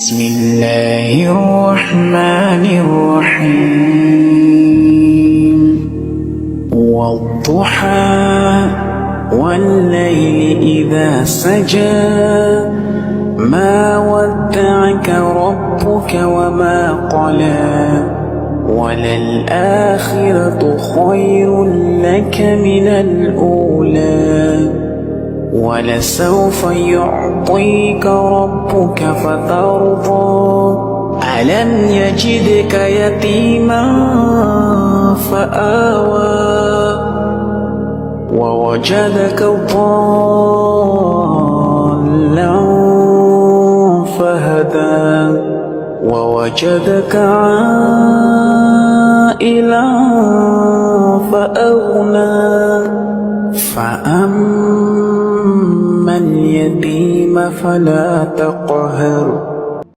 بسم الله الرحمن الرحيم والضحى والليل إذا سجى ما ودعك ربك وما قلى وللآخرة خير لك من الأولى ولسوف يعطيك ربك فترضى ألم يجدك يتيما فآوى ووجدك ضالا فهدى ووجدك عائلا فأغنى فأما اليتيم فلا تقهر